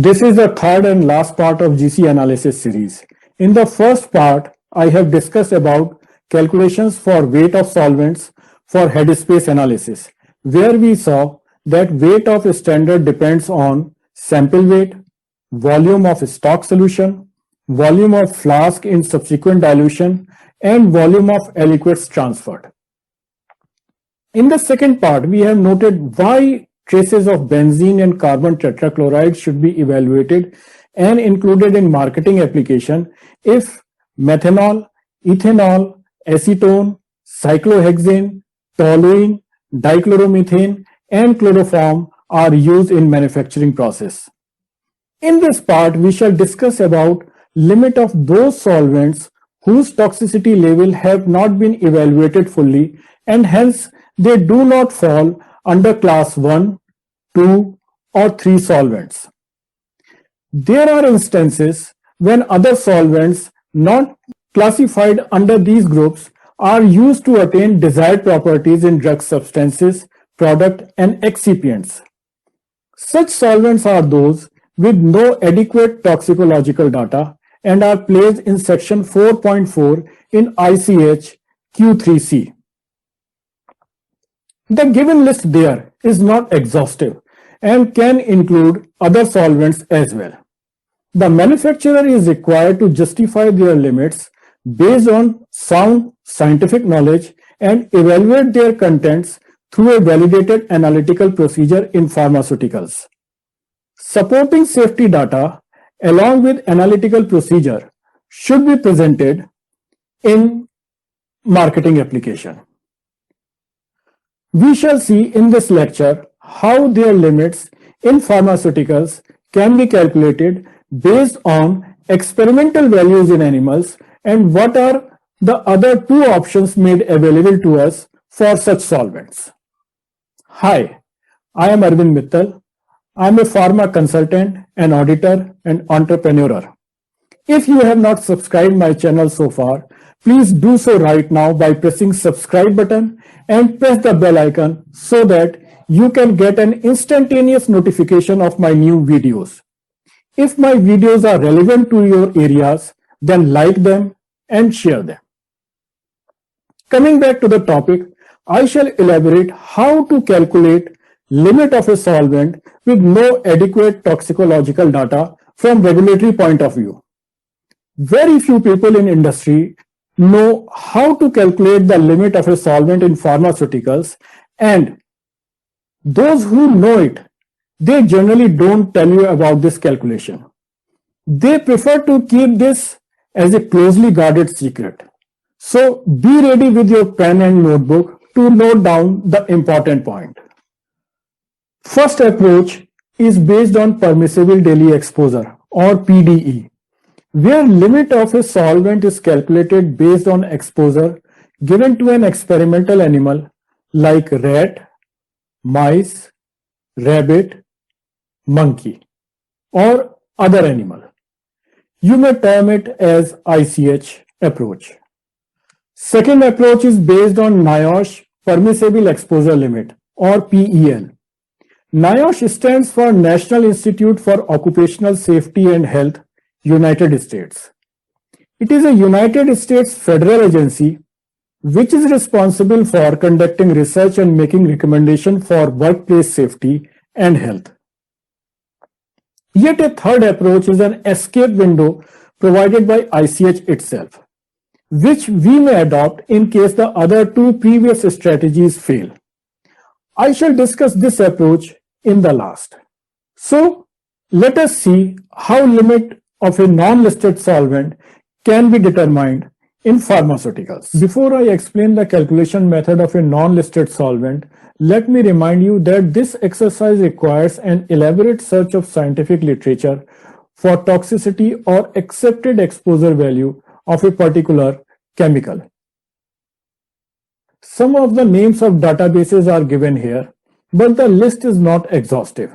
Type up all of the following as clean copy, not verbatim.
This is the third and last part of GC analysis series. In the first part, I have discussed about calculations for weight of solvents for headspace analysis, where we saw that weight of standard depends on sample weight, volume of stock solution, volume of flask in subsequent dilution, and volume of aliquots transferred. In the second part, we have noted why traces of benzene and carbon tetrachloride should be evaluated and included in marketing application if methanol, ethanol, acetone, cyclohexane, toluene, dichloromethane, and chloroform are used in manufacturing process. In this part, we shall discuss about limit of those solvents whose toxicity level have not been evaluated fully and hence they do not fall under class 1, 2, or 3 solvents. There are instances when other solvents not classified under these groups are used to attain desired properties in drug substances, product, and excipients. Such solvents are those with no adequate toxicological data and are placed in section 4.4 in ICH Q3C. The given list there is not exhaustive and can include other solvents as well. The manufacturer is required to justify their limits based on sound scientific knowledge and evaluate their contents through a validated analytical procedure in pharmaceuticals. Supporting safety data along with analytical procedure should be presented in marketing application. We shall see in this lecture how their limits in pharmaceuticals can be calculated based on experimental values in animals and what are the other two options made available to us for such solvents. Hi, I am Arvind Mittal. I am a pharma consultant, an auditor, and entrepreneur. If you have not subscribed my channel so far, please do so right now by pressing subscribe button and press the bell icon so that you can get an instantaneous notification of my new videos. If my videos are relevant to your areas, then like them and share them. Coming back to the topic, I shall elaborate how to calculate limit of a solvent with no adequate toxicological data from regulatory point of view. Very few people in industry know how to calculate the limit of a solvent in pharmaceuticals, and those who know it, they generally don't tell you about this calculation. They prefer to keep this as a closely guarded secret. So be ready with your pen and notebook to note down the important point. First approach is based on permissible daily exposure or PDE, where limit of a solvent is calculated based on exposure given to an experimental animal like rat, mice, rabbit, monkey, or other animal. You may term it as ICH approach. Second approach is based on NIOSH permissible exposure limit or PEL. NIOSH stands for National Institute for Occupational Safety and Health, United States. It is a United States federal agency which is responsible for conducting research and making recommendations for workplace safety and health. Yet a third approach is an escape window provided by ICH itself, which we may adopt in case the other two previous strategies fail. I shall discuss this approach in the last. So let us see how limit of a non-listed solvent can be determined in pharmaceuticals. Before I explain the calculation method of a non-listed solvent, let me remind you that this exercise requires an elaborate search of scientific literature for toxicity or accepted exposure value of a particular chemical. Some of the names of databases are given here, but the list is not exhaustive.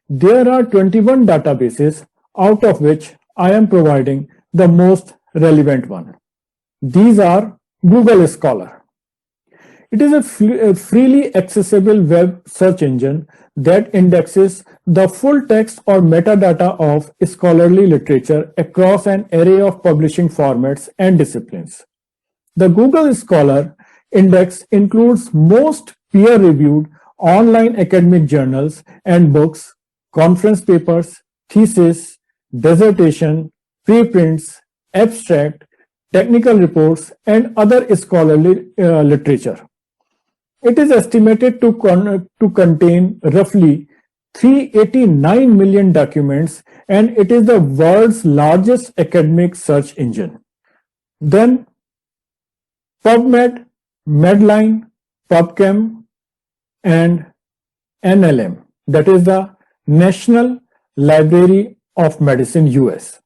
There are 21 databases, out of which I am providing the most relevant one. These are Google Scholar. It is a freely accessible web search engine that indexes the full text or metadata of scholarly literature across an array of publishing formats and disciplines. The Google Scholar Index includes most peer-reviewed online academic journals and books, conference papers, theses, dissertation, preprints, abstract, technical reports, and other scholarly literature. It is estimated to contain roughly 389 million documents, and it is the world's largest academic search engine. Then PubMed, Medline, PubChem, and NLM, that is the National Library of Medicine, US.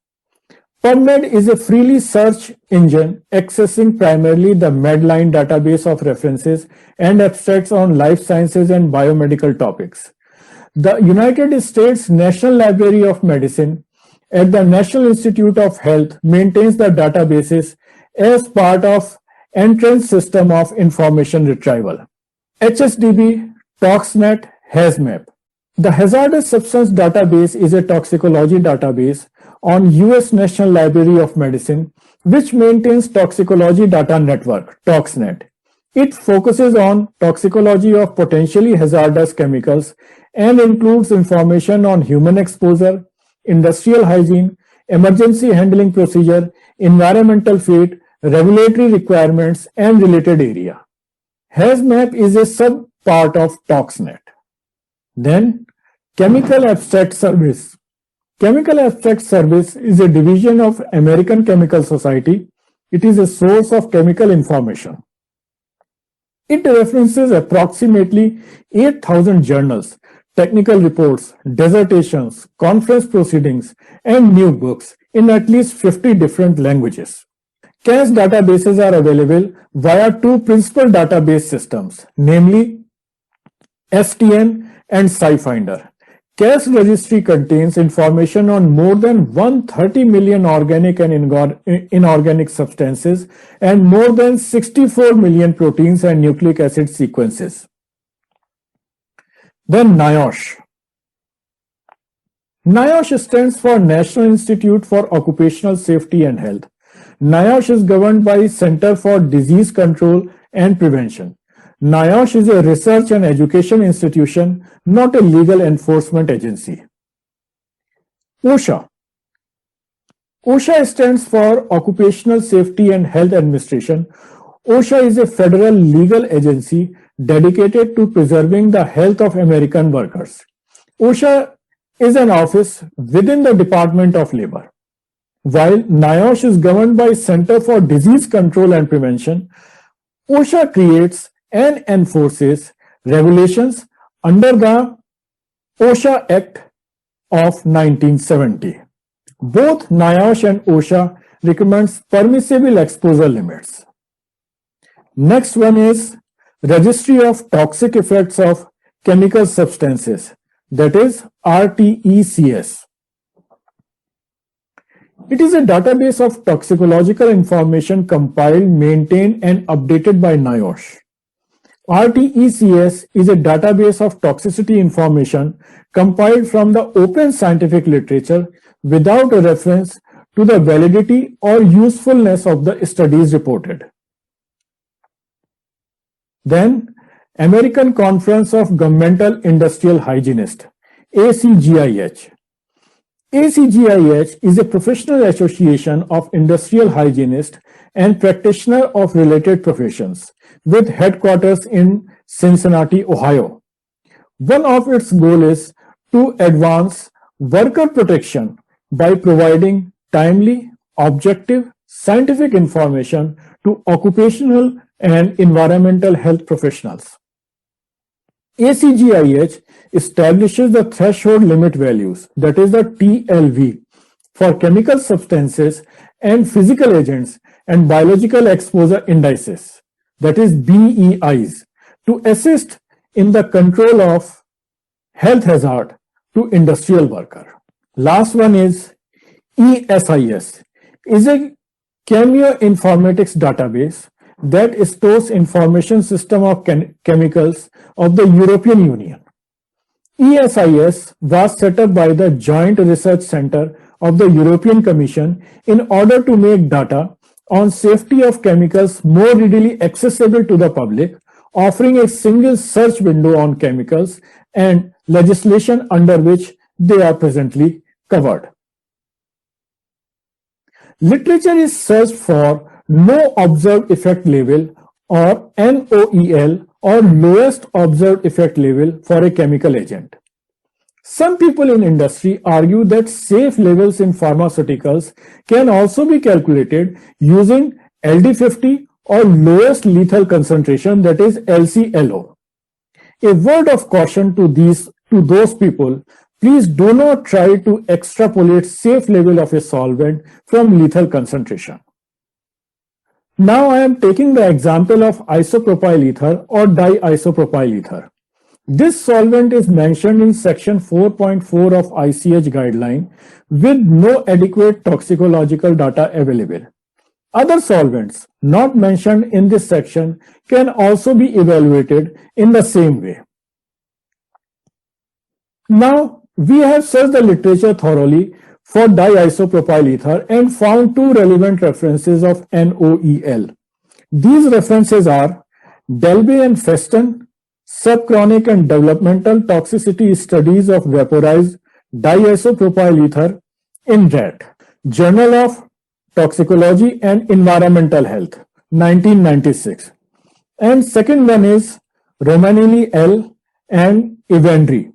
PubMed is a freely search engine accessing primarily the Medline database of references and abstracts on life sciences and biomedical topics. The United States National Library of Medicine at the National Institute of Health maintains the databases as part of Entrance System of Information Retrieval. HSDB, ToxNet, HazMap. The Hazardous Substance Database is a toxicology database on US National Library of Medicine, which maintains Toxicology Data Network, ToxNet. It focuses on toxicology of potentially hazardous chemicals and includes information on human exposure, industrial hygiene, emergency handling procedure, environmental fate, regulatory requirements, and related area. HazMap is a sub-part of ToxNet. Then, Chemical Abstract Service. Chemical Abstract Service is a division of American Chemical Society. It is a source of chemical information. It references approximately 8,000 journals, technical reports, dissertations, conference proceedings, and new books in at least 50 different languages. CAS databases are available via two principal database systems, namely STN and SciFinder. CAS registry contains information on more than 130 million organic and inorganic substances and more than 64 million proteins and nucleic acid sequences. Then NIOSH. NIOSH stands for National Institute for Occupational Safety and Health. NIOSH is governed by Center for Disease Control and Prevention. NIOSH is a research and education institution, not a legal enforcement agency. OSHA. OSHA stands for Occupational Safety and Health Administration. OSHA is a federal legal agency dedicated to preserving the health of American workers. OSHA is an office within the Department of Labor. While NIOSH is governed by Center for Disease Control and Prevention, OSHA creates and enforces regulations under the OSHA Act of 1970. Both NIOSH and OSHA recommends permissible exposure limits. Next one is Registry of Toxic Effects of Chemical Substances, that is RTECS. It is a database of toxicological information compiled, maintained, and updated by NIOSH. RTECS is a database of toxicity information compiled from the open scientific literature without a reference to the validity or usefulness of the studies reported. Then, American Conference of Governmental Industrial Hygienists, ACGIH. ACGIH is a professional association of industrial hygienists and practitioners of related professions, with headquarters in Cincinnati, Ohio. One of its goals is to advance worker protection by providing timely, objective, scientific information to occupational and environmental health professionals. ACGIH establishes the threshold limit values, that is the TLV, for chemical substances and physical agents and biological exposure indices, that is BEIs, to assist in the control of health hazard to industrial worker. Last one is ESIS, is a chemoinformatics database that stores information system of chemicals of the European Union. ESIS was set up by the Joint Research Centre of the European Commission in order to make data on safety of chemicals more readily accessible to the public, offering a single search window on chemicals and legislation under which they are presently covered. Literature is searched for No Observed Effect Level or NOEL or lowest observed effect level for a chemical agent. Some people in industry argue that safe levels in pharmaceuticals can also be calculated using LD50 or lowest lethal concentration, that is LCLO. A word of caution to those people: please do not try to extrapolate safe level of a solvent from lethal concentration. Now I am taking the example of isopropyl ether or diisopropyl ether. This solvent is mentioned in section 4.4 of ICH guideline with no adequate toxicological data available. Other solvents not mentioned in this section can also be evaluated in the same way. Now, we have searched the literature thoroughly for diisopropyl ether and found two relevant references of NOEL. These references are Delbey and Feston, Subchronic and Developmental Toxicity Studies of Vaporized Diisopropyl Ether in rat, Journal of Toxicology and Environmental Health, 1996. And second one is Romanelli L. and Evandri,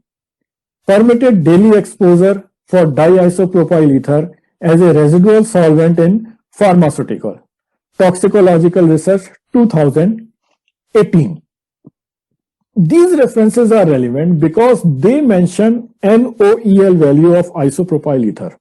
Permitted Daily Exposure for Diisopropyl Ether as a Residual Solvent in Pharmaceutical, Toxicological Research, 2018. These references are relevant because they mention NOEL value of isopropyl ether.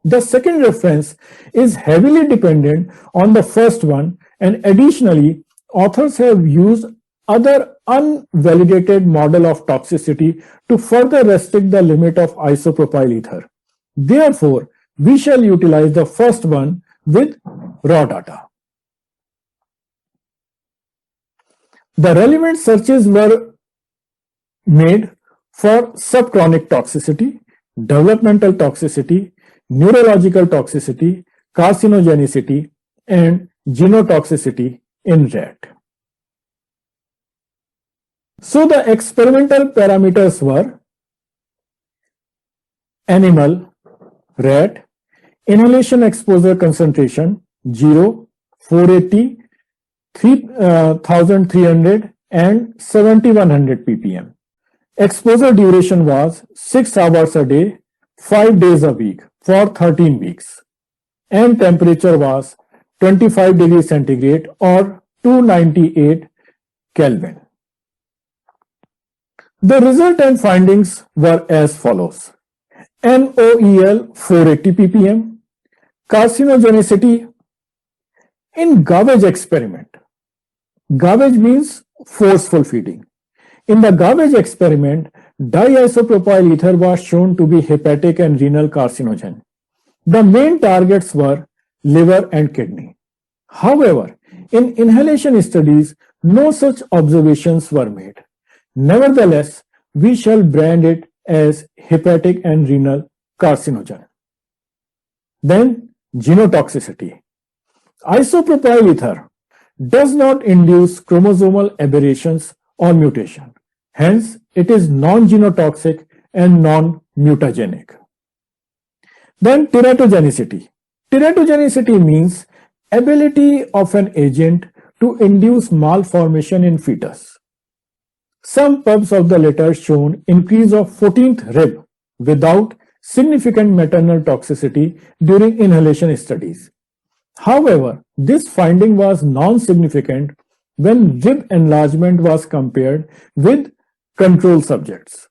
The second reference is heavily dependent on the first one, and additionally, authors have used other unvalidated model of toxicity to further restrict the limit of isopropyl ether. Therefore, we shall utilize the first one with raw data. The relevant searches were made for subchronic toxicity, developmental toxicity, neurological toxicity, carcinogenicity, and genotoxicity in rat. So the experimental parameters were animal, rat, inhalation exposure concentration 0, 480, 3300 and 7100 ppm. Exposure duration was 6 hours a day, 5 days a week for 13 weeks. And temperature was 25 degrees centigrade or 298 Kelvin. The result and findings were as follows. NOEL 480 ppm, carcinogenicity in garbage experiment. Garbage means forceful feeding. In the garbage experiment, diisopropyl ether was shown to be hepatic and renal carcinogen. The main targets were liver and kidney. However, in inhalation studies, no such observations were made. Nevertheless, we shall brand it as hepatic and renal carcinogen. Then, genotoxicity. Isopropyl ether does not induce chromosomal aberrations or mutation. Hence, it is non-genotoxic and non-mutagenic. Then teratogenicity. Teratogenicity means ability of an agent to induce malformation in fetus. Some pubs of the letter shown increase of 14th rib without significant maternal toxicity during inhalation studies. However, this finding was non-significant when rib enlargement was compared with control subjects.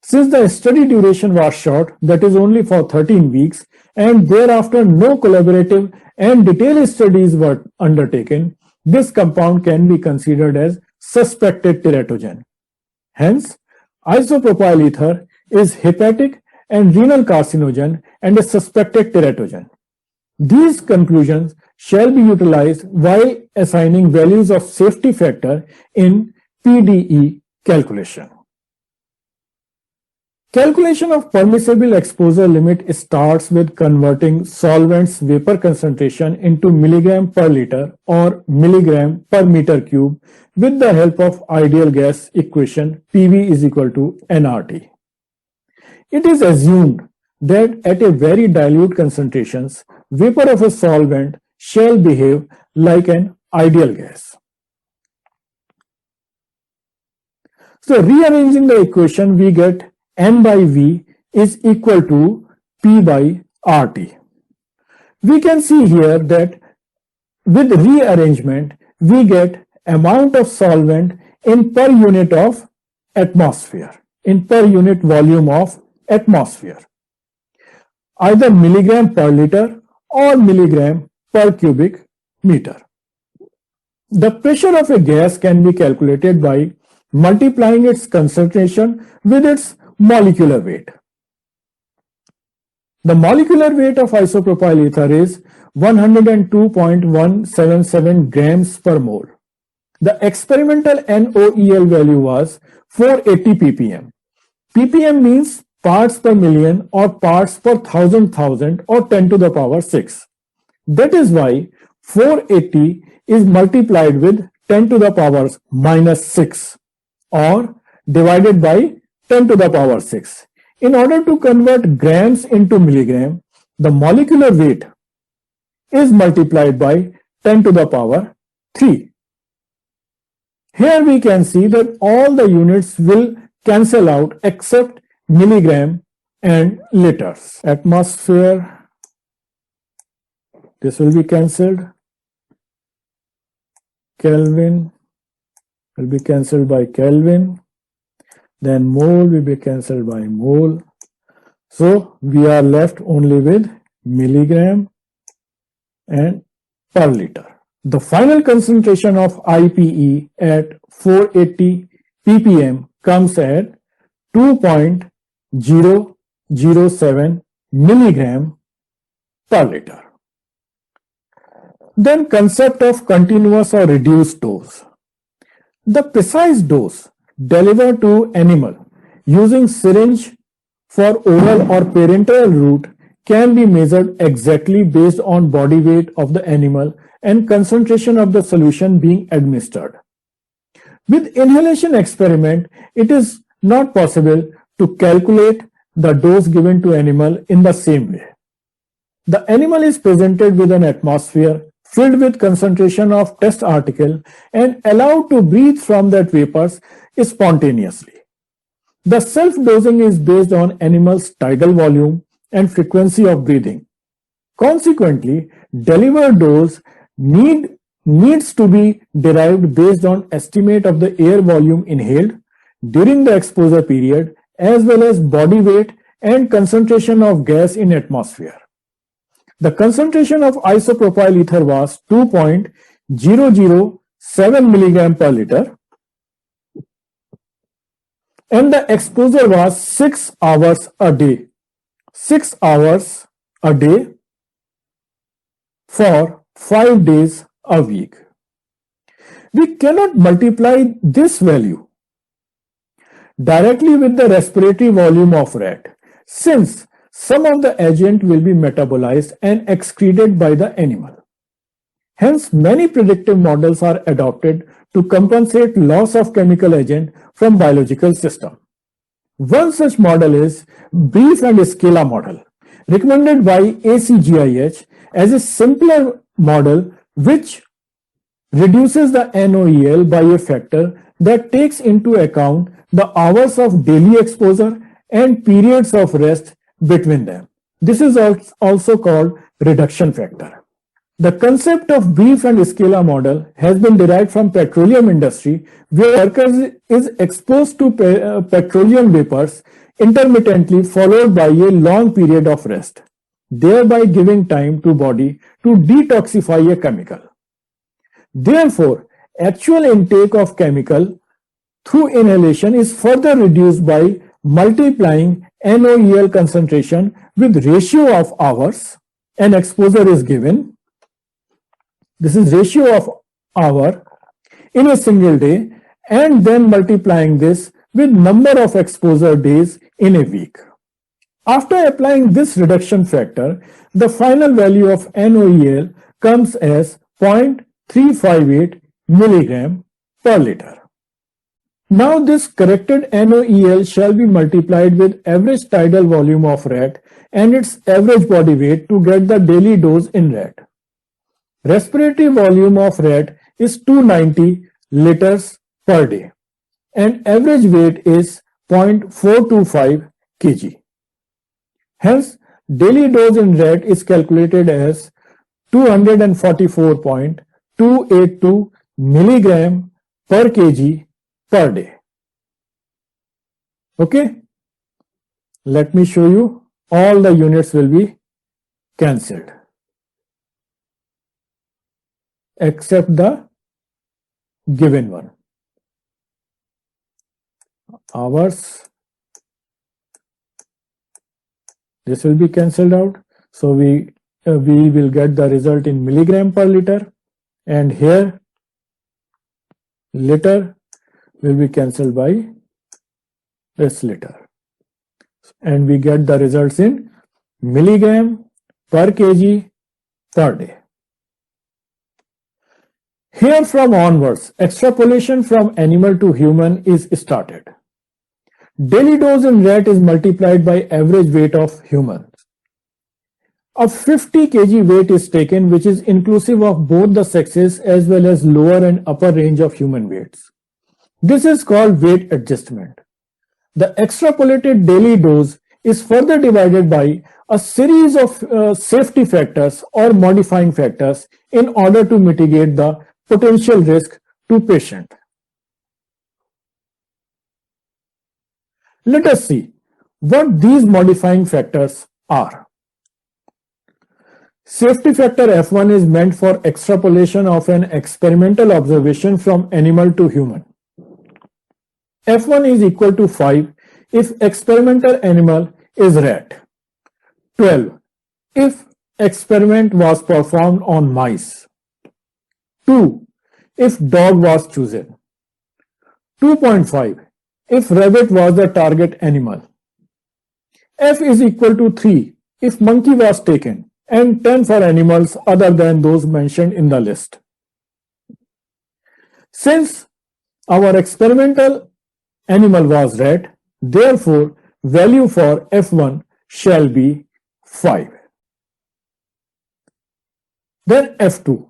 Since the study duration was short, that is only for 13 weeks, and thereafter no collaborative and detailed studies were undertaken, this compound can be considered as suspected teratogen. Hence, isopropyl ether is hepatic and renal carcinogen and a suspected teratogen. These conclusions shall be utilized while assigning values of safety factor in PDE calculation. Calculation of permissible exposure limit starts with converting solvent's vapor concentration into milligram per liter or milligram per meter cube with the help of ideal gas equation PV is equal to nRT. It is assumed that at a very dilute concentrations, vapor of a solvent shall behave like an ideal gas. So rearranging the equation, we get N by V is equal to P by RT. We can see here that with rearrangement, we get amount of solvent in per unit of atmosphere, in per unit volume of atmosphere, either milligram per liter or milligram per cubic meter. The pressure of a gas can be calculated by multiplying its concentration with its molecular weight. The molecular weight of isopropyl ether is 102.177 grams per mole. The experimental NOEL value was 480 ppm. ppm means parts per million or parts per thousand or 10 to the power 6. That is why 480 is multiplied with 10 to the power minus 6 or divided by 10 to the power 6. In order to convert grams into milligram, the molecular weight is multiplied by 10 to the power 3. Here we can see that all the units will cancel out except milligram and liters. Atmosphere, this will be cancelled. Kelvin will be cancelled by Kelvin. Then mole will be cancelled by mole. So we are left only with milligram and per liter. The final concentration of IPE at 480 ppm comes at 2.007 milligram per liter. Then concept of continuous or reduced dose. The precise dose delivered to animal using syringe for oral or parenteral route can be measured exactly based on body weight of the animal and concentration of the solution being administered. With inhalation experiment, it is not possible to calculate the dose given to animal in the same way. The animal is presented with an atmosphere filled with concentration of test article and allowed to breathe from that vapors spontaneously. The self-dosing is based on animal's tidal volume and frequency of breathing. Consequently, delivered dose needs to be derived based on estimate of the air volume inhaled during the exposure period as well as body weight and concentration of gas in atmosphere. The concentration of isopropyl ether was 2.007 milligram per liter and the exposure was 6 hours a day. 6 hours a day for 5 days a week. We cannot multiply this value directly with the respiratory volume of rat, since some of the agent will be metabolized and excreted by the animal. Hence, many predictive models are adopted to compensate loss of chemical agent from biological system. One such model is brief and scalar model, recommended by ACGIH as a simpler model which reduces the NOEL by a factor that takes into account the hours of daily exposure and periods of rest between them. This is also called reduction factor. The concept of brief and scalar model has been derived from petroleum industry, where workers is exposed to petroleum vapors intermittently followed by a long period of rest, thereby giving time to body to detoxify a chemical. Therefore, actual intake of chemical through inhalation is further reduced by multiplying NOEL concentration with ratio of hours and exposure is given. this is ratio of hour in a single day, and then multiplying this with number of exposure days in a week. After applying this reduction factor, the final value of NOEL comes as 0.358 milligram per liter. Now this corrected NOEL shall be multiplied with average tidal volume of rat and its average body weight to get the daily dose in rat. Respiratory volume of rat is 290 liters per day and average weight is 0.425 kg. Hence, daily dose in rat is calculated as 244.282 milligram per kg per day. Okay, let me show you. All the units will be cancelled except the given one. Hours, this will be cancelled out, so we will get the result in milligram per liter, and here liter will be cancelled by this liter, and we get the results in milligram per kg per day. Here from onwards, extrapolation from animal to human is started. Daily dose in rat is multiplied by average weight of humans. A 50 kg weight is taken, which is inclusive of both the sexes as well as lower and upper range of human weights. This is called weight adjustment. The extrapolated daily dose is further divided by a series of safety factors or modifying factors in order to mitigate the potential risk to patient. Let us see what these modifying factors are. Safety factor F1 is meant for extrapolation of an experimental observation from animal to human. F1 is equal to 5 if experimental animal is rat, 12 if experiment was performed on mice, 2 if dog was chosen, 2.5 if rabbit was the target animal, F is equal to 3 if monkey was taken, and 10 for animals other than those mentioned in the list. Since our experimental animal was rat, therefore value for F1 shall be 5. Then F2.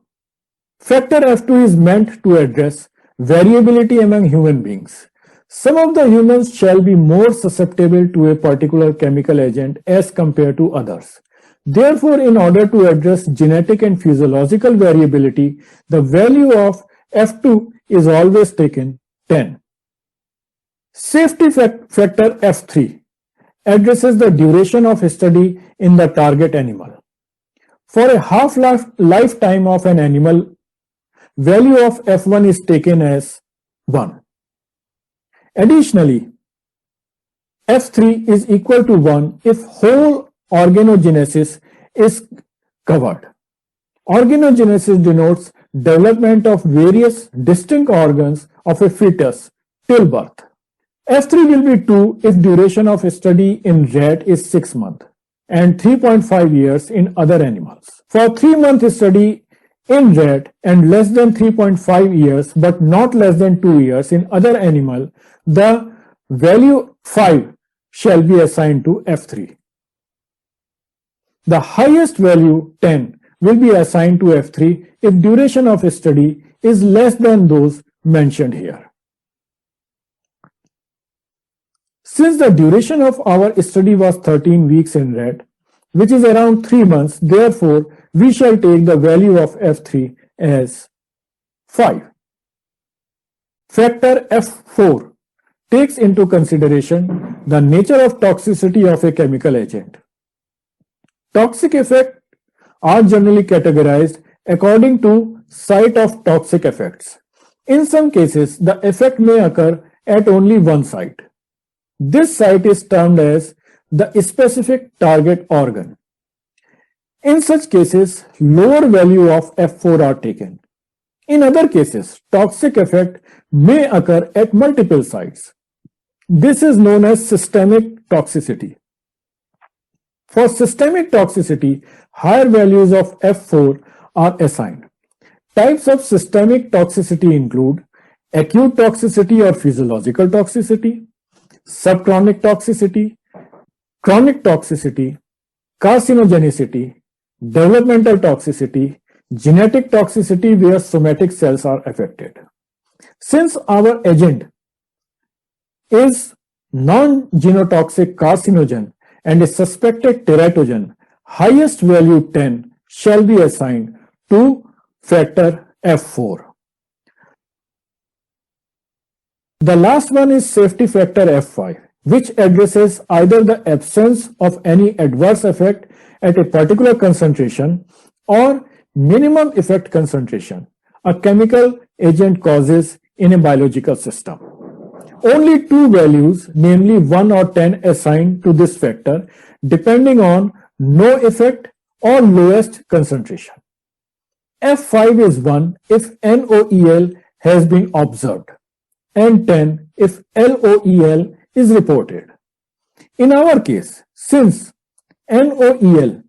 Factor F2 is meant to address variability among human beings. Some of the humans shall be more susceptible to a particular chemical agent as compared to others. Therefore, in order to address genetic and physiological variability, the value of F2 is always taken 10. Safety factor F3 addresses the duration of study in the target animal. For a lifetime of an animal, value of F1 is taken as 1. Additionally, F3 is equal to 1 if whole organogenesis is covered. Organogenesis denotes development of various distinct organs of a fetus till birth. F3 will be 2 if duration of study in rat is 6 months and 3.5 years in other animals. For 3-month study in rat and less than 3.5 years but not less than 2 years in other animal, the value 5 shall be assigned to F3. The highest value 10 will be assigned to F3 if duration of study is less than those mentioned here. Since the duration of our study was 13 weeks in rat, which is around 3 months, therefore we shall take the value of F3 as 5. Factor F4 takes into consideration the nature of toxicity of a chemical agent. Toxic effects are generally categorized according to site of toxic effects. In some cases, the effect may occur at only one site. This site is termed as the specific target organ. In such cases, lower value of F4 are taken. In other cases, toxic effect may occur at multiple sites. This is known as systemic toxicity. For systemic toxicity, higher values of F4 are assigned. Types of systemic toxicity include acute toxicity or physiological toxicity, subchronic toxicity, chronic toxicity, carcinogenicity, developmental toxicity, genetic toxicity where somatic cells are affected. Since our agent is non-genotoxic carcinogen and a suspected teratogen, highest value 10 shall be assigned to factor F4. The last one is safety factor F5, which addresses either the absence of any adverse effect at a particular concentration or minimum effect concentration a chemical agent causes in a biological system. Only two values, namely 1 or 10, assigned to this factor depending on no effect or lowest concentration. F5 is 1 if NOEL has been observed and 10 if LOEL is reported. In our case, since NOEL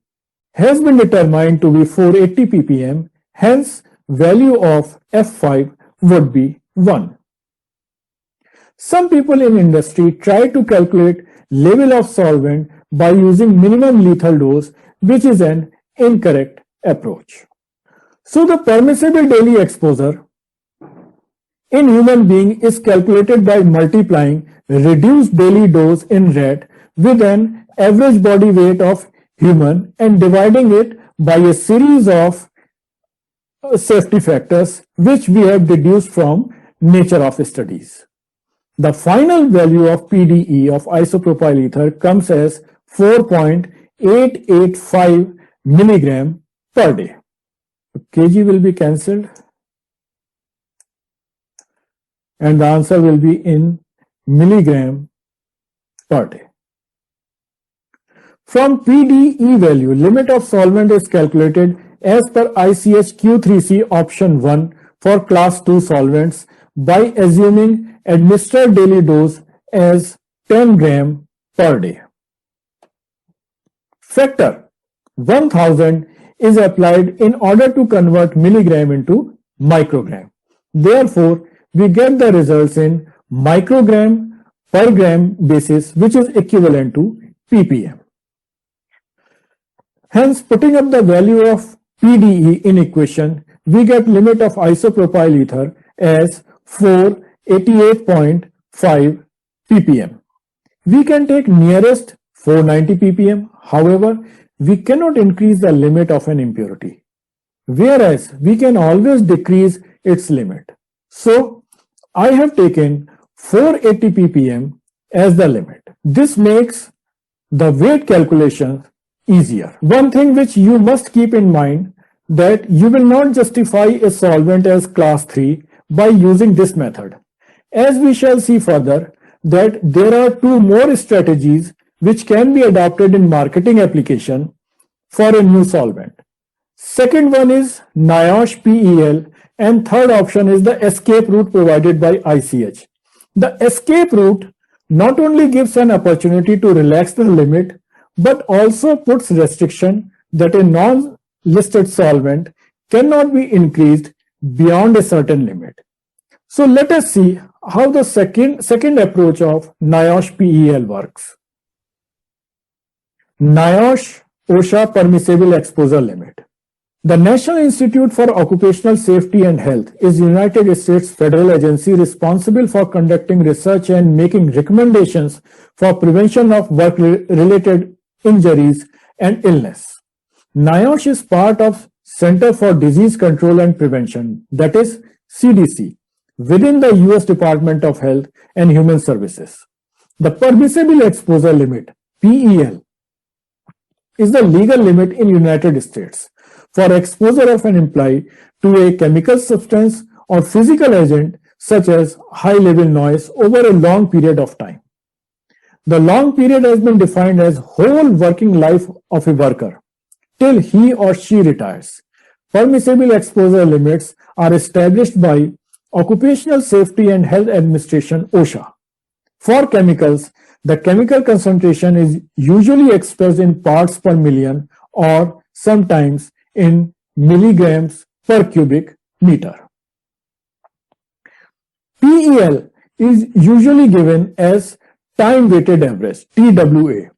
has been determined to be 480 ppm, hence value of F5 would be 1. Some people in industry try to calculate level of solvent by using minimum lethal dose, which is an incorrect approach. So the permissible daily exposure in human being is calculated by multiplying reduced daily dose in rat with an average body weight of human and dividing it by a series of safety factors which we have deduced from nature of studies. The final value of PDE of isopropyl ether comes as 4.885 milligram per day. kg will be cancelled and the answer will be in milligram per day. From PDE value, limit of solvent is calculated as per ICH Q3C option 1 for class 2 solvents by assuming administered daily dose as 10 gram per day. Factor 1000 is applied in order to convert milligram into microgram. Therefore, we get the results in microgram per gram basis, which is equivalent to ppm. Hence, putting up the value of PDE in equation, we get limit of isopropyl ether as 488.5 ppm. We can take nearest 490 ppm. However, we cannot increase the limit of an impurity, whereas we can always decrease its limit. So, I have taken 480 ppm as the limit. This makes the weight calculation easier. One thing which you must keep in mind that you will not justify a solvent as class 3 by using this method. As we shall see further that there are two more strategies which can be adopted in marketing application for a new solvent. Second one is NIOSH PEL and third option is the escape route provided by ICH. The escape route not only gives an opportunity to relax the limit but also puts restriction that a non-listed solvent cannot be increased beyond a certain limit. So let us see how the second approach of NIOSH PEL works. NIOSH OSHA permissible exposure limit. The National Institute for Occupational Safety and Health is United States federal agency responsible for conducting research and making recommendations for prevention of work-related injuries and illness. NIOSH is part of Center for Disease Control and Prevention, that is CDC, within the US Department of Health and Human Services. The permissible exposure limit, PEL, is the legal limit in United States for exposure of an employee to a chemical substance or physical agent such as high-level noise over a long period of time. The long period has been defined as whole working life of a worker, till he or she retires. Permissible exposure limits are established by Occupational Safety and Health Administration (OSHA). For chemicals, the chemical concentration is usually expressed in parts per million or sometimes in milligrams per cubic meter. PEL is usually given as time weighted average TWA.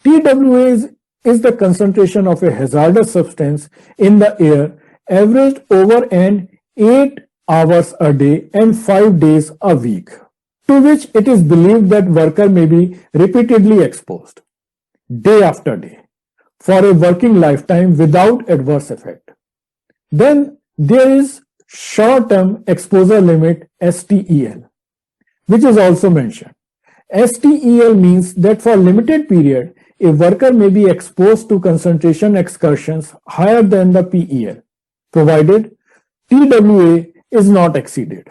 TWA is the concentration of a hazardous substance in the air averaged over an 8 hours a day and 5 days a week, to which it is believed that worker may be repeatedly exposed day after day for a working lifetime without adverse effect. Then there is short-term exposure limit STEL, which is also mentioned. STEL means that for a limited period, a worker may be exposed to concentration excursions higher than the PEL, provided TWA is not exceeded.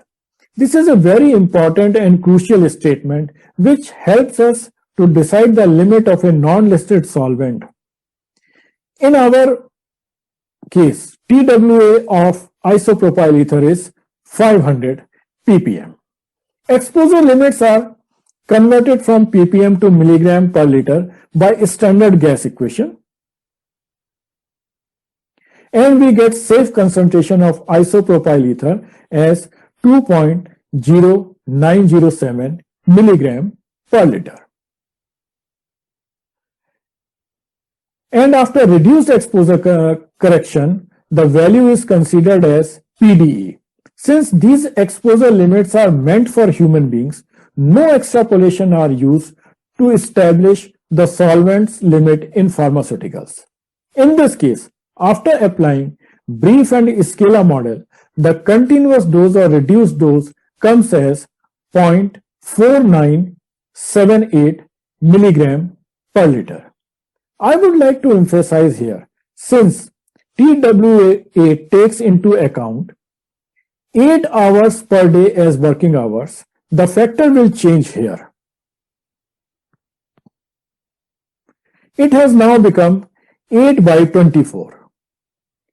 This is a very important and crucial statement which helps us to decide the limit of a non-listed solvent. In our case, TWA of isopropyl ether is 500 ppm. Exposure limits are converted from ppm to milligram per liter by standard gas equation, and we get safe concentration of isopropyl ether as 2.0907 milligram per liter. And after reduced exposure correction, the value is considered as PDE. Since these exposure limits are meant for human beings, no extrapolation are used to establish the solvent's limit in pharmaceuticals. In this case, after applying brief and scalar model, the continuous dose or reduced dose comes as 0.4978 milligram per liter. I would like to emphasize here, since TWA takes into account 8 hours per day as working hours, the factor will change here. It has now become 8 by 24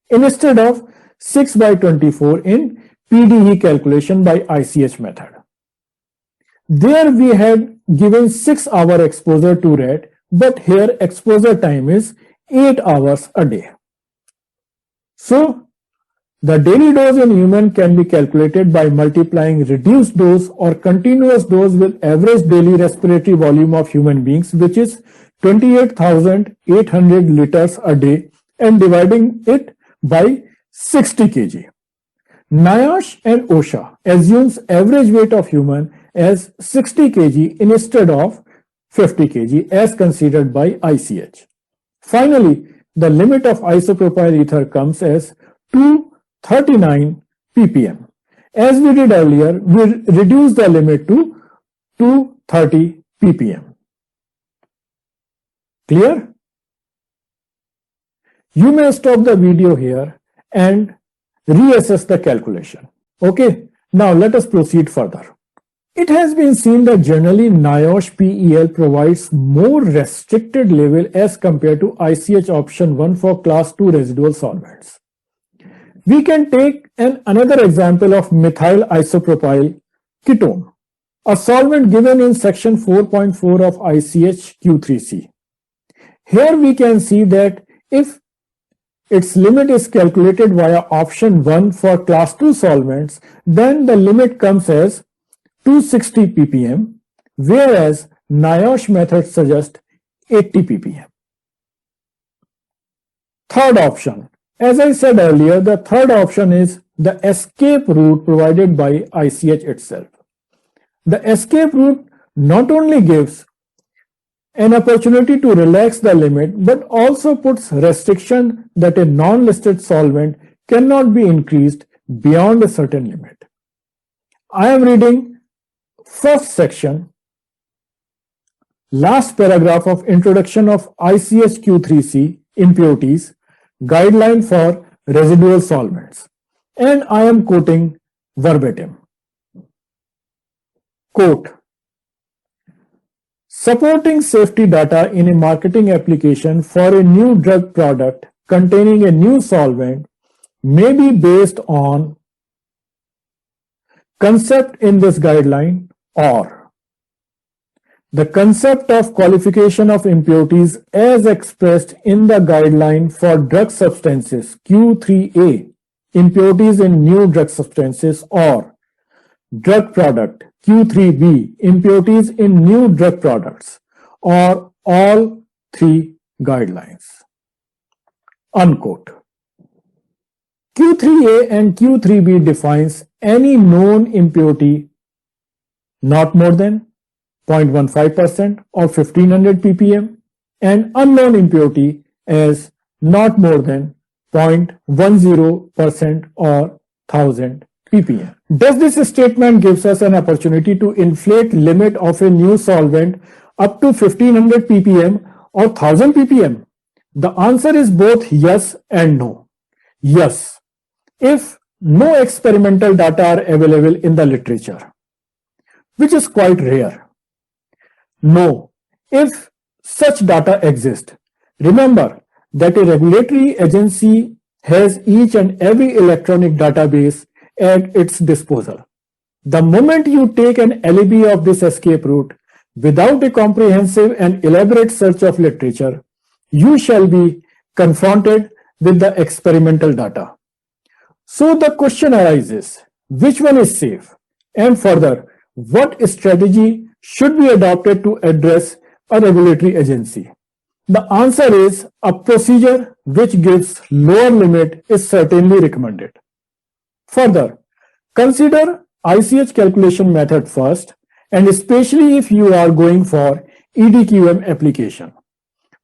instead of 6 by 24 in PDE calculation by ICH method. There we had given 6-hour exposure to rat, but here exposure time is 8 hours a day. So the daily dose in human can be calculated by multiplying reduced dose or continuous dose with average daily respiratory volume of human beings, which is 28,800 liters a day, and dividing it by 60 kg. NIOSH and OSHA assumes average weight of human as 60 kg instead of 50 kg as considered by ICH. Finally, the limit of isopropyl ether comes as 239 ppm. As we did earlier, we reduce the limit to 230 ppm. Clear? You may stop the video here and reassess the calculation. Okay, now let us proceed further. It has been seen that generally NIOSH PEL provides more restricted level as compared to ICH option 1 for class 2 residual solvents. We can take another example of methyl isopropyl ketone, a solvent given in section 4.4 of ICH Q3C. Here we can see that if its limit is calculated via option 1 for class 2 solvents, then the limit comes as 260 ppm, whereas NIOSH method suggests 80 ppm. Third option. As I said earlier, the third option is the escape route provided by ICH itself. The escape route not only gives an opportunity to relax the limit, but also puts restriction that a non-listed solvent cannot be increased beyond a certain limit. I am reading first section, last paragraph of introduction of ICH Q3C impurities, guideline for residual solvents, and I am quoting verbatim. Quote, supporting safety data in a marketing application for a new drug product containing a new solvent may be based on concept in this guideline or the concept of qualification of impurities as expressed in the guideline for drug substances Q3A, impurities in new drug substances, or drug product Q3B, impurities in new drug products, or all three guidelines. Unquote. Q3A and Q3B defines any known impurity not more than 0.15% or 1500 ppm and unknown impurity as not more than 0.10% or 1000 ppm. Does this statement gives us an opportunity to inflate limit of a new solvent up to 1500 ppm or 1000 ppm? The answer is both yes and no. Yes, if no experimental data are available in the literature, which is quite rare. No, if such data exist. Remember that a regulatory agency has each and every electronic database at its disposal. The moment you take an alibi of this escape route without a comprehensive and elaborate search of literature, you shall be confronted with the experimental data. So the question arises, which one is safe? And further, what strategy should be adopted to address a regulatory agency? The answer is a procedure which gives lower limit is certainly recommended. Further, consider ICH calculation method first, and especially if you are going for EDQM application.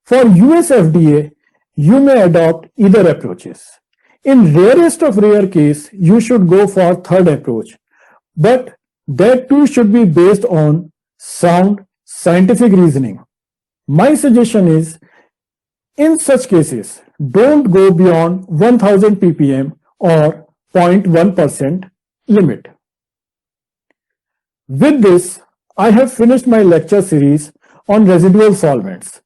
For US FDA, you may adopt either approaches. In rarest of rare case, you should go for third approach, but that too should be based on sound scientific reasoning. My suggestion is, in such cases, don't go beyond 1000 ppm or 0.1% limit. With this, I have finished my lecture series on residual solvents.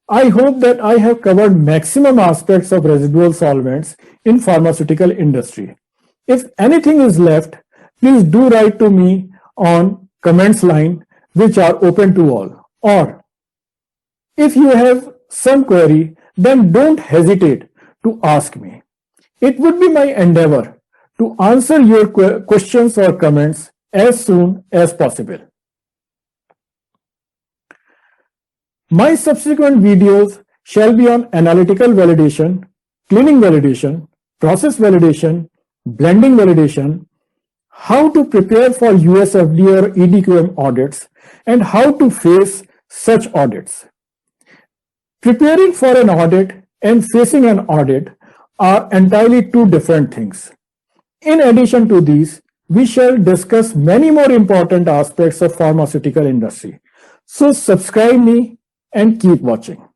I hope that I have covered maximum aspects of residual solvents in pharmaceutical industry. If anything is left, please do write to me on comments line, which are open to all. Or if you have some query, then don't hesitate to ask me. It would be my endeavor to answer your questions or comments as soon as possible. My subsequent videos shall be on analytical validation, cleaning validation, process validation, blending validation, how to prepare for US FDA or EDQM audits, and how to face such audits. Preparing for an audit and facing an audit are entirely two different things. In addition to these, we shall discuss many more important aspects of pharmaceutical industry. So subscribe me and keep watching.